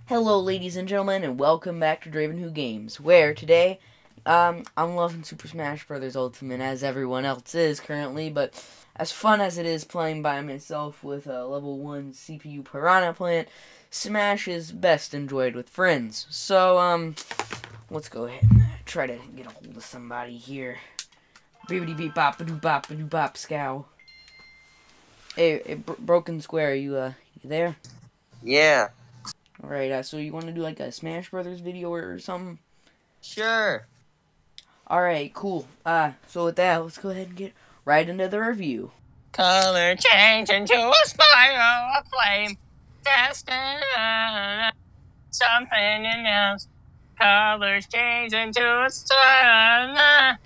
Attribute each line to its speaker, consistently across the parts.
Speaker 1: Hello, ladies and gentlemen, and welcome back to Dravinwho Games, where today, I'm loving Super Smash Bros. Ultimate, as everyone else is currently, but as fun as it is playing by myself with a level 1 CPU Piranha plant, Smash is best enjoyed with friends. So, let's go ahead and try to get a hold of somebody here. Beepity beep bop ba doo bop ba doo bop scow. Hey, Brokensquare, you there?
Speaker 2: Yeah.
Speaker 1: Alright, so you want to do like a Smash Brothers video or something?
Speaker 2: Sure.
Speaker 1: Alright, cool. So with that, let's go ahead and get right into the review.
Speaker 2: Color change into a spiral of flame. Something else. Colors change into a star.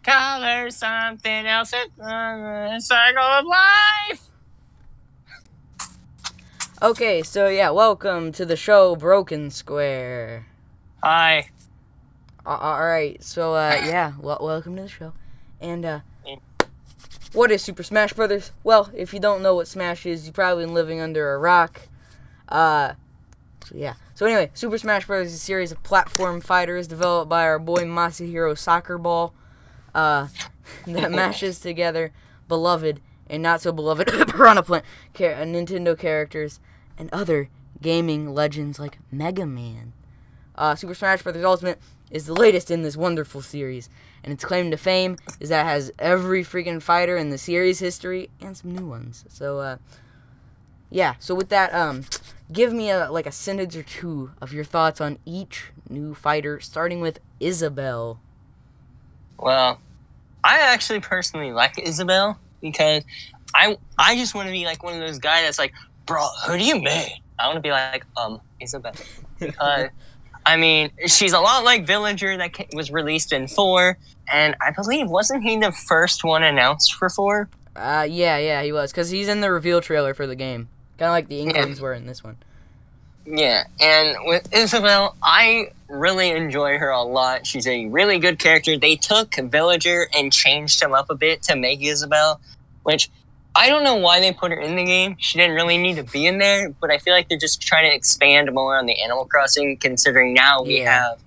Speaker 2: Colors something else. A circle of life.
Speaker 1: Okay, so yeah, welcome to the show, Brokensquare.
Speaker 2: Hi.
Speaker 1: Alright, so yeah, welcome to the show. And what is Super Smash Brothers? Well, if you don't know what Smash is, you've probably been living under a rock. So yeah. So anyway, Super Smash Bros. Is a series of platform fighters developed by our boy Masahiro Soccer Ball, that mashes together beloved and not so beloved Piranha Plant Nintendo characters and other gaming legends like Mega Man. Super Smash Bros. Ultimate is the latest in this wonderful series, and its claim to fame is that it has every freaking fighter in the series history and some new ones. So, yeah. So with that, give me a sentence or two of your thoughts on each new fighter, starting with Isabelle.
Speaker 2: Well, I actually personally like Isabelle because I just want to be like one of those guys that's like, bro, who do you mean? I want to be like, Isabelle. Because, I mean, she's a lot like Villager that was released in 4, and I believe, wasn't he the first one announced for 4?
Speaker 1: Yeah, he was, because he's in the reveal trailer for the game. Kind of like the Inklings were in this one.
Speaker 2: Yeah, and with Isabelle, I really enjoy her a lot. She's a really good character. They took Villager and changed him up a bit to make Isabelle, which I don't know why they put her in the game. She didn't really need to be in there, but I feel like they're just trying to expand more on the Animal Crossing, considering now we have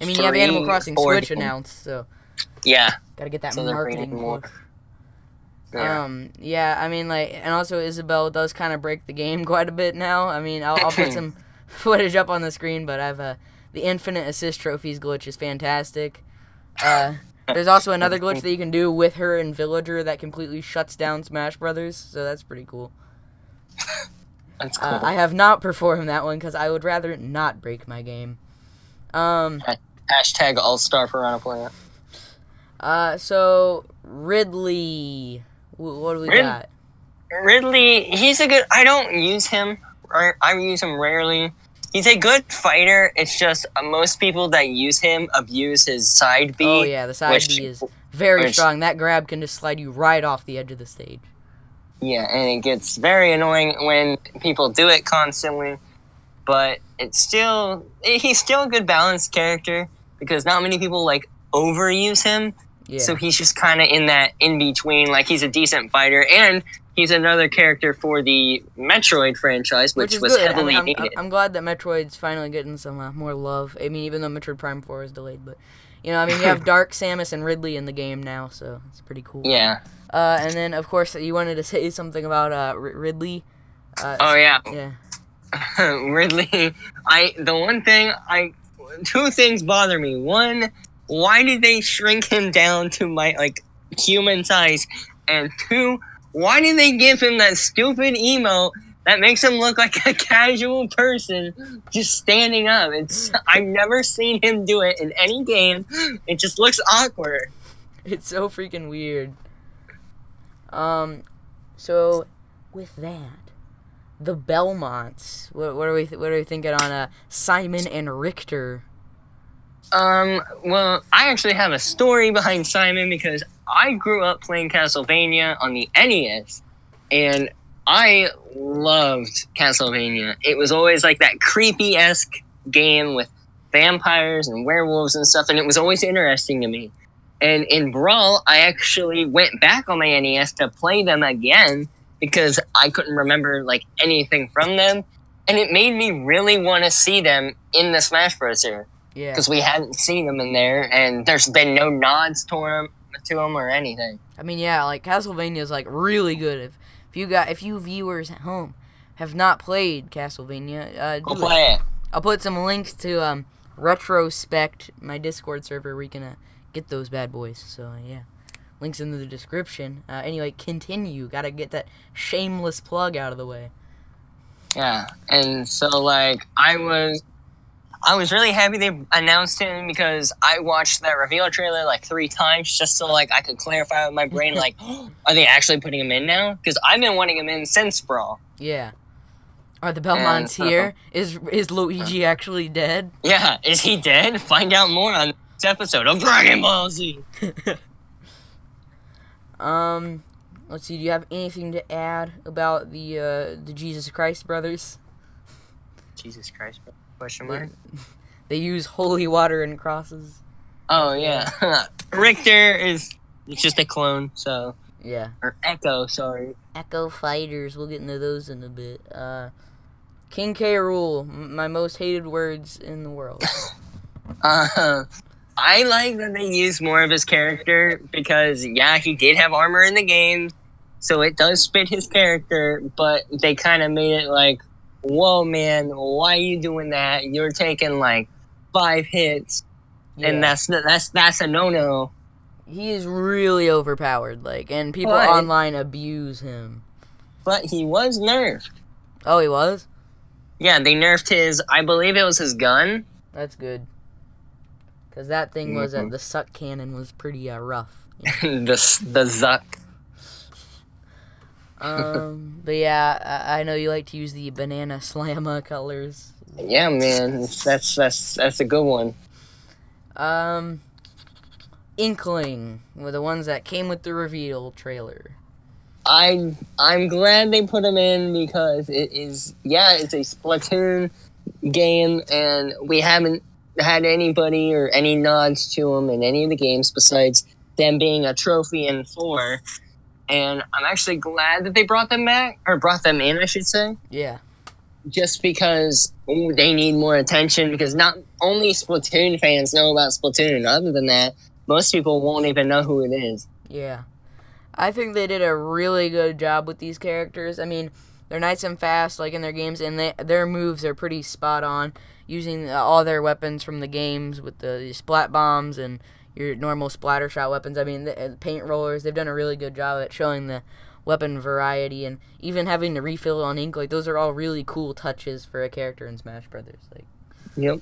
Speaker 1: I mean, you have Animal Crossing Switch announced, so
Speaker 2: yeah,
Speaker 1: gotta get that
Speaker 2: so
Speaker 1: marketing
Speaker 2: more.
Speaker 1: push.
Speaker 2: Yeah.
Speaker 1: I mean, like, and also Isabelle does kind of break the game quite a bit now. I mean, I'll put some footage up on the screen, but I've the infinite assist trophies glitch is fantastic. There's also another glitch that you can do with her and Villager that completely shuts down Smash Brothers, so that's pretty cool.
Speaker 2: That's cool.
Speaker 1: I have not performed that one because I would rather not break my game.
Speaker 2: Hashtag All-Star Piranha Plant.
Speaker 1: So Ridley, what do we got?
Speaker 2: Ridley, he's a good. I don't use him. I use him rarely. He's a good fighter. It's just most people that use him abuse his side B.
Speaker 1: Oh yeah, the side B is very strong. That grab can just slide you right off the edge of the stage.
Speaker 2: Yeah, and it gets very annoying when people do it constantly. But he's still a good balanced character because not many people like overuse him. Yeah. So he's just kind of in that in between. Like he's a decent fighter and he's another character for the Metroid franchise, which was
Speaker 1: good.
Speaker 2: heavily needed.
Speaker 1: I'm glad that Metroid's finally getting some more love. I mean, even though Metroid Prime 4 is delayed, but you know, I mean, you have Dark, Samus, and Ridley in the game now, so it's pretty cool.
Speaker 2: Yeah.
Speaker 1: And then of course you wanted to say something about Ridley.
Speaker 2: Oh yeah.
Speaker 1: Yeah.
Speaker 2: Ridley. Two things bother me. One, why did they shrink him down to my human size? And two, why did they give him that stupid emote that makes him look like a casual person just standing up? I've never seen him do it in any game. It just looks awkward.
Speaker 1: It's so freaking weird. So with that, the Belmonts. What are we thinking on Simon and Richter?
Speaker 2: Well, I actually have a story behind Simon because I grew up playing Castlevania on the NES, and I loved Castlevania. It was always like that creepy-esque game with vampires and werewolves and stuff, and it was always interesting to me. And in Brawl, I actually went back on my NES to play them again because I couldn't remember anything from them. And it made me really want to see them in the Smash Bros. Here.
Speaker 1: Yeah.
Speaker 2: Because we hadn't seen them in there, and there's been no nods to them or anything.
Speaker 1: I mean, yeah, like Castlevania is like really good. If you viewers at home have not played Castlevania,
Speaker 2: Go play it.
Speaker 1: I'll put some links to Retrospect, my Discord server, where you can get those bad boys. So yeah, links in the description. Anyway, continue. Gotta get that shameless plug out of the way.
Speaker 2: Yeah, and so like I was really happy they announced him because I watched that reveal trailer like 3 times just so like I could clarify with my brain like, are they actually putting him in now? Because I've been wanting him in since Brawl.
Speaker 1: Yeah. Are the Belmonts here? Is Luigi actually dead?
Speaker 2: Yeah, is he dead? Find out more on this episode of Dragon Ball Z.
Speaker 1: Let's see. Do you have anything to add about the Jesus Christ brothers?
Speaker 2: Jesus Christ? Question mark.
Speaker 1: They use holy water and crosses.
Speaker 2: Oh yeah, Richter is just a clone. So
Speaker 1: yeah.
Speaker 2: Or Echo, sorry.
Speaker 1: Echo fighters. We'll get into those in a bit. King K. Rool, my most hated words in the world.
Speaker 2: I like that they use more of his character because, yeah, he did have armor in the game, so it does fit his character, but they kind of made it like, whoa, man, why are you doing that? You're taking, like, 5 hits, and that's a no-no.
Speaker 1: He is really overpowered, like, and people online abuse him.
Speaker 2: But he was nerfed.
Speaker 1: Oh, he was?
Speaker 2: Yeah, they nerfed his, I believe it was his gun.
Speaker 1: That's good. Because that thing was, the suck cannon was pretty rough.
Speaker 2: Yeah. the Zuck.
Speaker 1: But yeah, I know you like to use the banana slamma colors.
Speaker 2: Yeah, man, that's a good one.
Speaker 1: Inkling were the ones that came with the reveal trailer.
Speaker 2: I'm glad they put them in because it's a Splatoon game, and we haven't had anybody or any nods to them in any of the games besides them being a trophy in 4. And I'm actually glad that they brought them back, or brought them in, I should say.
Speaker 1: Yeah.
Speaker 2: Just because they need more attention, because not only Splatoon fans know about Splatoon, other than that, most people won't even know who it is.
Speaker 1: Yeah. I think they did a really good job with these characters. I mean, they're nice and fast, like in their games, and their moves are pretty spot on, using all their weapons from the games with the splat bombs and your normal splatter shot weapons. I mean, the paint rollers, they've done a really good job at showing the weapon variety, and even having to refill on ink. Like, those are all really cool touches for a character in Smash Brothers. Like,
Speaker 2: yep.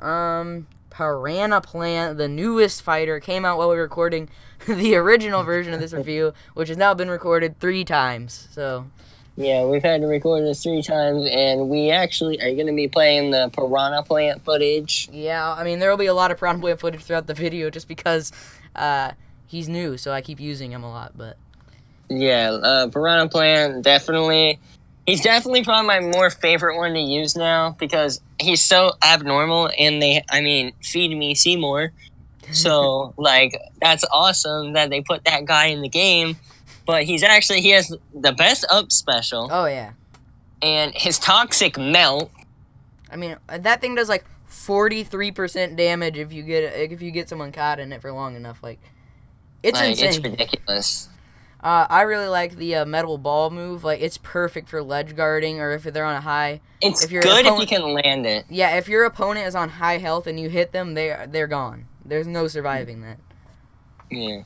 Speaker 1: Piranha Plant, the newest fighter, came out while we were recording the original version of this review, which has now been recorded 3 times. So,
Speaker 2: yeah, we've had to record this 3 times, and we actually are going to be playing the Piranha Plant footage.
Speaker 1: Yeah, I mean, there will be a lot of Piranha Plant footage throughout the video just because he's new, so I keep using him a lot, but...
Speaker 2: Yeah, Piranha Plant, definitely... He's definitely probably my more favorite one to use now, because he's so abnormal, and feed me Seymour. So, like, that's awesome that they put that guy in the game. But he has the best up special.
Speaker 1: Oh, yeah.
Speaker 2: And his Toxic Melt.
Speaker 1: I mean, that thing does, like, 43% damage if you get someone caught in it for long enough. Like, it's insane.
Speaker 2: It's ridiculous.
Speaker 1: I really like the metal ball move. Like, it's perfect for ledge guarding, or if they're on a high.
Speaker 2: It's good if you can land it.
Speaker 1: Yeah, if your opponent is on high health and you hit them, they're gone. There's no surviving that.
Speaker 2: Yeah.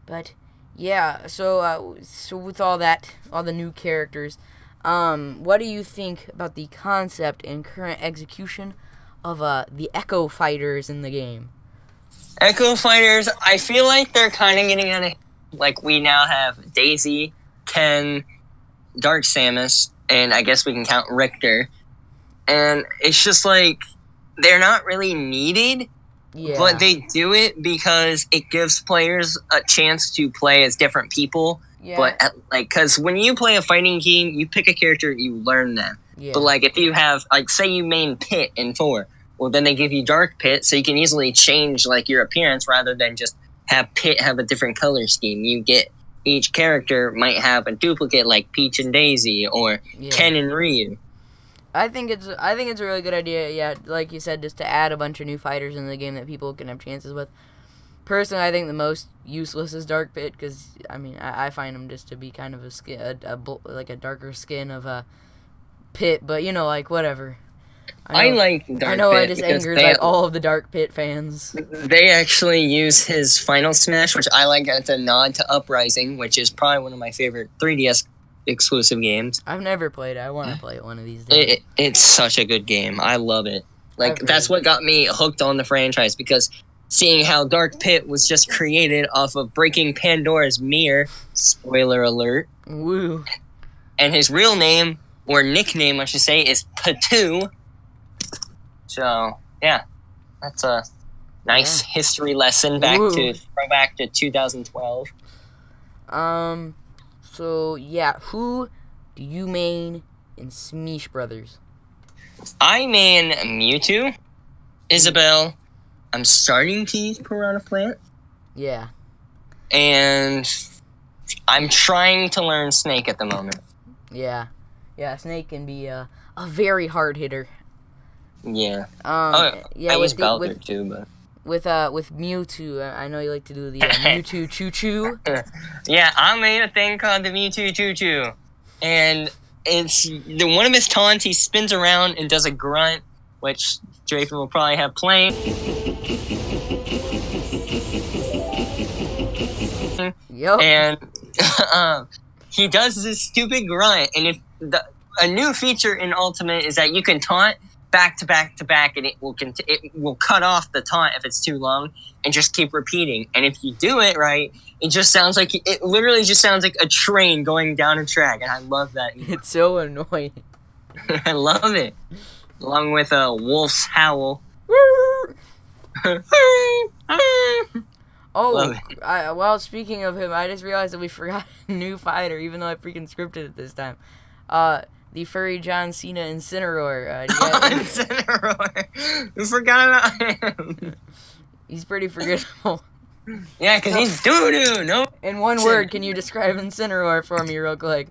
Speaker 1: But yeah. So with all that, all the new characters, what do you think about the concept and current execution of the Echo Fighters in the game?
Speaker 2: Echo Fighters, I feel like they're kind of getting out of... Like, we now have Daisy, Ken, Dark Samus, and I guess we can count Richter. And it's just like, they're not really needed, but they do it because it gives players a chance to play as different people. Yeah. But, because when you play a fighting game, you pick a character, you learn them. Yeah. But, like, if you have, like, say you main Pit in 4... Well, then they give you Dark Pit, so you can easily change, like, your appearance rather than just have Pit have a different color scheme. You get each character might have a duplicate like Peach and Daisy or Ken and Ryu.
Speaker 1: I think it's a really good idea. Yeah, like you said, just to add a bunch of new fighters in the game that people can have chances with. Personally, I think the most useless is Dark Pit because I mean I find him just to be kind of a skin, like a darker skin of a Pit, but you know, like whatever.
Speaker 2: I like Dark Pit.
Speaker 1: I know I just angered like all of the Dark Pit fans.
Speaker 2: They actually use his final smash, which I like as a nod to Uprising, which is probably one of my favorite 3DS exclusive games.
Speaker 1: I've never played it. I want to play it one of these days.
Speaker 2: It's such a good game. I love it. Like, that's what got me hooked on the franchise, because seeing how Dark Pit was just created off of breaking Pandora's mirror, spoiler alert.
Speaker 1: Woo.
Speaker 2: And his real name, or nickname I should say, is Patu. So, yeah. That's a nice history lesson back to 2012.
Speaker 1: So, yeah, who do you main in Smash Brothers?
Speaker 2: I main Mewtwo, Isabelle. I'm starting to use Piranha Plant.
Speaker 1: Yeah.
Speaker 2: And I'm trying to learn Snake at the moment.
Speaker 1: Yeah. Yeah, Snake can be a very hard hitter.
Speaker 2: Yeah.
Speaker 1: I
Speaker 2: use Bowser too, but...
Speaker 1: With Mewtwo, I know you like to do the Mewtwo Choo-Choo.
Speaker 2: Yeah, I made a thing called the Mewtwo Choo-Choo. And it's one of his taunts, he spins around and does a grunt, which Draven will probably have playing.
Speaker 1: Yep.
Speaker 2: And he does this stupid grunt, and if a new feature in Ultimate is that you can taunt back to back to back, and it will cut off the taunt if it's too long, and just keep repeating. And if you do it right, it literally just sounds like a train going down a track, and I love that.
Speaker 1: It's so annoying.
Speaker 2: I love it, along with a wolf's howl.
Speaker 1: Well, speaking of him, I just realized that we forgot a new fighter, even though I freaking scripted it this time. The furry John Cena Incineroar.
Speaker 2: Incineroar. We forgot about him.
Speaker 1: He's pretty forgettable.
Speaker 2: Yeah, because he's doo-doo. No.
Speaker 1: In one word, can you describe Incineroar for me real quick?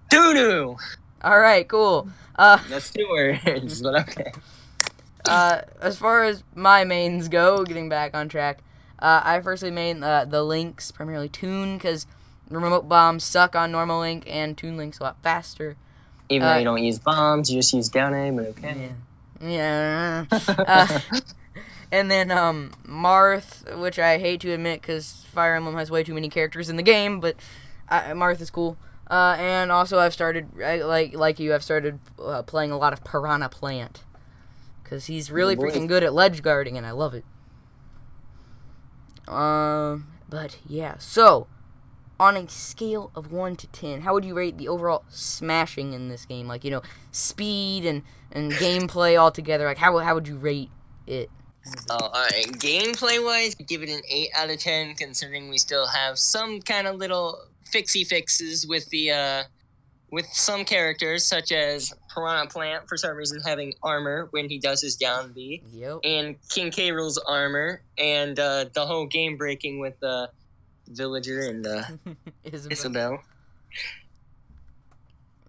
Speaker 2: Doo-doo.
Speaker 1: All right, cool.
Speaker 2: That's 2 words, but okay.
Speaker 1: As far as my mains go, getting back on track, I firstly main the Links, primarily Toon, because remote bombs suck on normal Link, and Toon Link's a lot faster.
Speaker 2: Even though you don't use bombs, you just use down A, but okay.
Speaker 1: Yeah. And then Marth, which I hate to admit because Fire Emblem has way too many characters in the game, but Marth is cool. And also I've started, like you, I've started playing a lot of Piranha Plant. Because he's really freaking good at ledge guarding, and I love it. But yeah, so on a scale of 1 to 10, how would you rate the overall smashing in this game? Like, you know, speed and gameplay all together. Like, how would you rate it?
Speaker 2: Oh, alright. Gameplay-wise, give it an 8 out of 10, considering we still have some kind of little fixes with the, with some characters, such as Piranha Plant, for some reason, having armor when he does his down B.
Speaker 1: Yep.
Speaker 2: And King K. Rool's armor, and the whole game breaking with the Villager and Isabelle.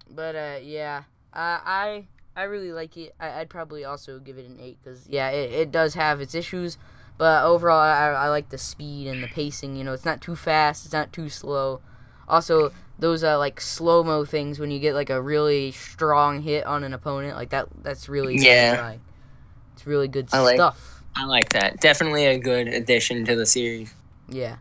Speaker 1: But yeah, I really like it. I'd probably also give it an 8 because yeah, it does have its issues, but overall I like the speed and the pacing. You know, it's not too fast, it's not too slow. Also, those like slow-mo things when you get like a really strong hit on an opponent, like that's really satisfying. It's really good stuff.
Speaker 2: I like that. Definitely a good addition to the series.
Speaker 1: Yeah.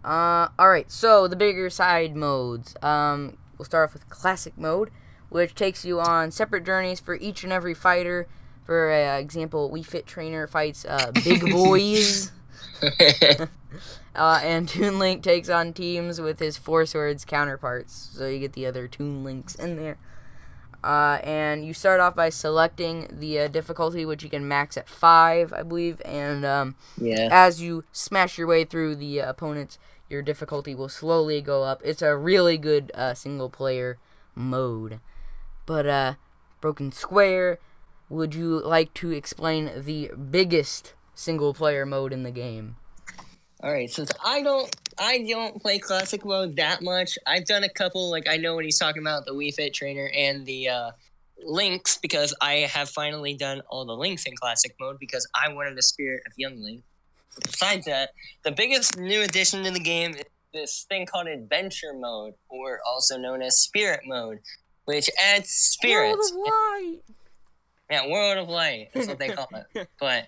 Speaker 1: Alright, so the bigger side modes. We'll start off with Classic Mode, which takes you on separate journeys for each and every fighter. For example, Wii Fit Trainer fights big boys. And Toon Link takes on teams with his Four Swords counterparts. So you get the other Toon Links in there. And you start off by selecting the difficulty, which you can max at 5, I believe. And as you smash your way through the opponents, your difficulty will slowly go up. It's a really good single-player mode. But, Brokensquare, would you like to explain the biggest single-player mode in the game?
Speaker 2: Alright, since I don't I don't play classic mode that much. I've done a couple, like, I know what he's talking about, the Wii Fit Trainer and the Links, because I have finally done all the Links in classic mode because I wanted the spirit of Young Link. Besides that, the biggest new addition to the game is this thing called Adventure Mode, or also known as Spirit Mode, which adds spirits.
Speaker 1: World of Light!
Speaker 2: Yeah, World of Light. That's what they call it. But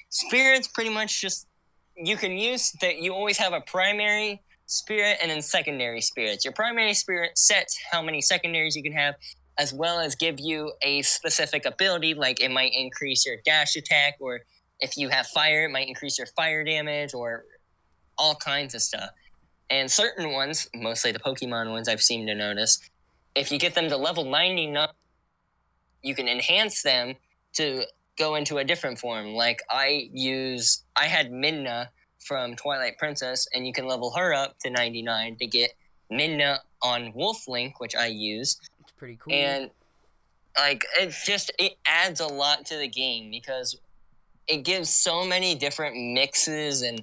Speaker 2: spirits pretty much just, you can use that. You always have a primary spirit and then secondary spirits. Your primary spirit sets how many secondaries you can have, as well as give you a specific ability, like it might increase your dash attack, or if you have fire, it might increase your fire damage, or all kinds of stuff. And certain ones, mostly the Pokemon ones I've seemed to notice, if you get them to level 99, you can enhance them to go into a different form. Like I had Midna from Twilight Princess, and you can level her up to 99 to get Midna on Wolf Link, which I use.
Speaker 1: It's pretty cool.
Speaker 2: And like it adds a lot to the game because it gives so many different mixes, and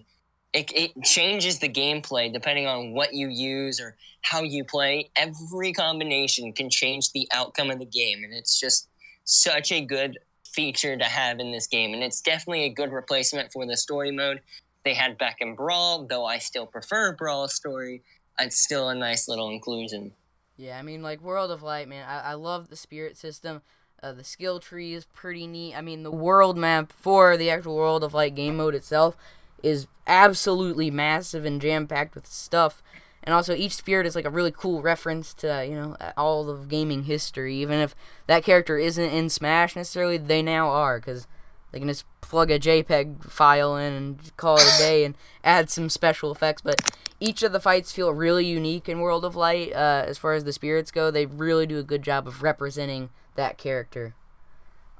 Speaker 2: it changes the gameplay depending on what you use or how you play. Every combination can change the outcome of the game, and it's just such a good feature to have in this game. And it's definitely a good replacement for the story mode they had back in Brawl, though I still prefer Brawl story. It's still a nice little inclusion.
Speaker 1: Yeah, I mean, like, World of Light, man, I love the spirit system. The skill tree is pretty neat. I mean, the world map for the actual World of Light game mode itself is absolutely massive and jam-packed with stuff. And also, each spirit is like a really cool reference to, you know, all of gaming history. Even if that character isn't in Smash necessarily, they now are, because they can just plug a JPEG file in and call it a day and add some special effects. But each of the fights feel really unique in World of Light. As far as the spirits go, they really do a good job of representing that character.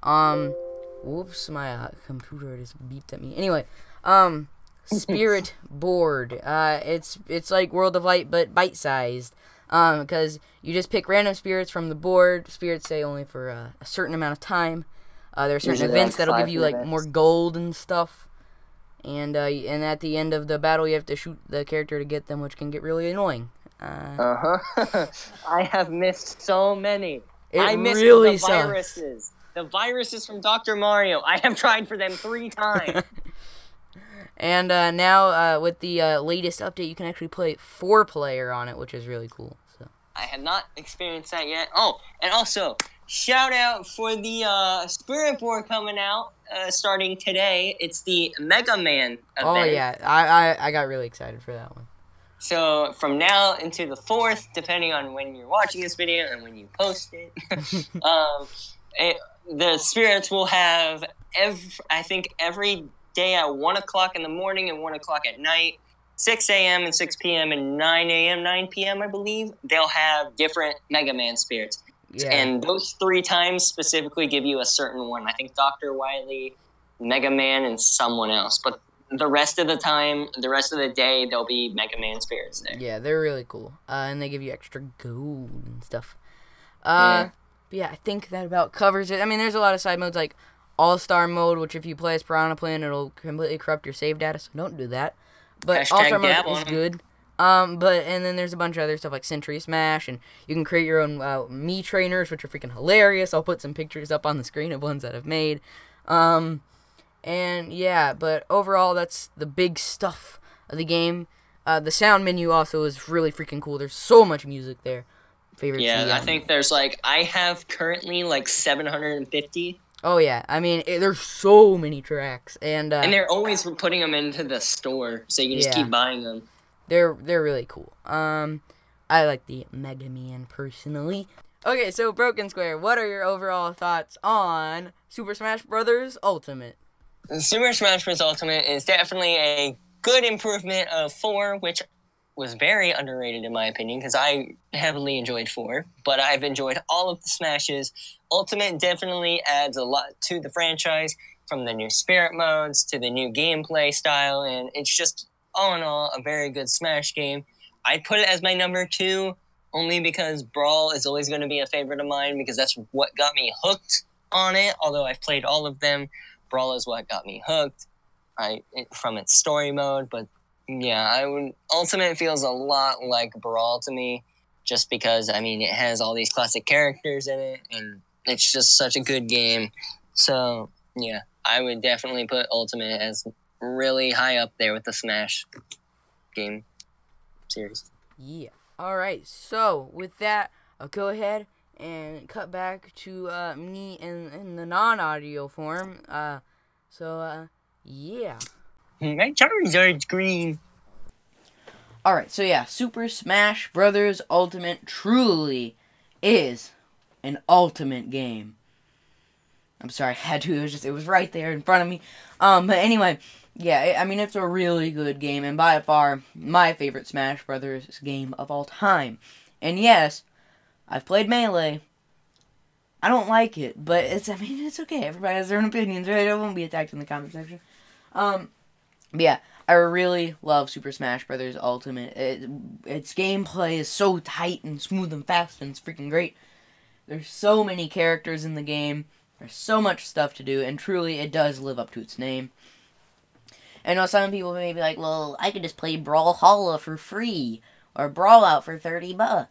Speaker 1: Whoops, my computer just beeped at me. Anyway, Spirit Board. It's like World of Light, but bite-sized. Because you just pick random spirits from the board. Spirits stay only for a certain amount of time. There are certain
Speaker 2: Usually
Speaker 1: events
Speaker 2: like
Speaker 1: that'll give you like
Speaker 2: minutes.
Speaker 1: more gold and stuff. And at the end of the battle, you have to shoot the character to get them, which can get really annoying.
Speaker 2: I have missed so many. I missed
Speaker 1: really
Speaker 2: the
Speaker 1: sucks.
Speaker 2: viruses. The viruses from Dr. Mario. I have tried for them 3 times.
Speaker 1: And now, with the latest update, you can actually play 4-player on it, which is really cool. So
Speaker 2: I have not experienced that yet. Oh, and also, shout out for the Spirit Board coming out starting today. It's the Mega Man event.
Speaker 1: Oh, yeah. I got really excited for that one.
Speaker 2: So, from now into the 4th, depending on when you're watching this video and when you post it, the spirits will have, every day at 1 o'clock in the morning and 1 o'clock at night, 6 a.m. and 6 p.m. and 9 a.m., 9 p.m., I believe, they'll have different Mega Man spirits.
Speaker 1: Yeah.
Speaker 2: And those 3 times specifically give you a certain one. I think Dr. Wily, Mega Man, and someone else. But the rest of the time, the rest of the day, there'll be Mega Man spirits there.
Speaker 1: Yeah, they're really cool. And they give you extra gold and stuff.
Speaker 2: Yeah.
Speaker 1: But yeah, I think that about covers it. I mean, there's a lot of side modes like All-Star mode, which if you play as Piranha Plant, it'll completely corrupt your save data, so don't do that. But
Speaker 2: Hashtag
Speaker 1: All-Star
Speaker 2: dab
Speaker 1: mode
Speaker 2: on
Speaker 1: is
Speaker 2: 'em.
Speaker 1: good. And then there's a bunch of other stuff like Century Smash, and you can create your own Mii trainers, which are freaking hilarious. I'll put some pictures up on the screen of ones that I've made. And yeah, but overall, that's the big stuff of the game. The sound menu also is really freaking cool. There's so much music there.
Speaker 2: Yeah, I think there's I have currently 750.
Speaker 1: Oh yeah, I mean there's so many tracks, and
Speaker 2: they're always putting them into the store, so you can just
Speaker 1: Yeah.
Speaker 2: keep buying them.
Speaker 1: they're really cool. I like the Mega Man personally. Okay, so Brokensquare, what are your overall thoughts on Super Smash Bros. Ultimate?
Speaker 2: Super Smash Bros. Ultimate is definitely a good improvement of 4, which was very underrated in my opinion, because I heavily enjoyed 4, but I've enjoyed all of the Smashes. Ultimate definitely adds a lot to the franchise, from the new spirit modes to the new gameplay style, and it's just, all in all, a very good Smash game. I'd put it as my number 2, only because Brawl is always going to be a favorite of mine, because that's what got me hooked on it. Although I've played all of them, Brawl is what got me hooked from its story mode, but Yeah, Ultimate feels a lot like Brawl to me, just because, I mean, it has all these classic characters in it, and it's just such a good game. So, yeah, I would definitely put Ultimate as really high up there with the Smash game series.
Speaker 1: Yeah. All right. So with that, I'll go ahead and cut back to me in the non-audio form. Yeah.
Speaker 2: My Charizard's green.
Speaker 1: All right. So yeah, Super Smash Brothers Ultimate truly is an ultimate game. I'm sorry, I had to. It was right there in front of me. But anyway, yeah, I mean, it's a really good game, and by far my favorite Smash Brothers game of all time. And yes, I've played Melee. I don't like it, but it's okay. Everybody has their own opinions, right? I won't be attacked in the comment section. But yeah, I really love Super Smash Brothers Ultimate. Its gameplay is so tight and smooth and fast, and it's freaking great. There's so many characters in the game. There's so much stuff to do, and truly, it does live up to its name. I know some people may be like, well, I could just play Brawlhalla for free, or Brawl Out for $30,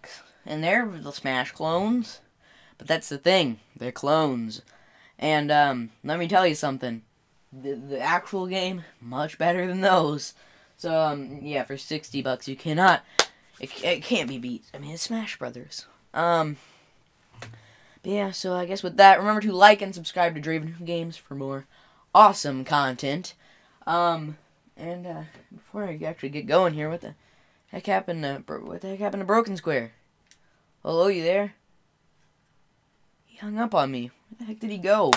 Speaker 1: and they're the Smash clones. But that's the thing, they're clones. And, let me tell you something. The actual game, much better than those. So, yeah, for $60, you cannot, it can't be beat. I mean, it's Smash Brothers. But yeah, so I guess with that, remember to like and subscribe to Dravinwho Games for more awesome content. Before I actually get going here, what the heck happened to Brokensquare? Hello, you there? He hung up on me. Where the heck did he go?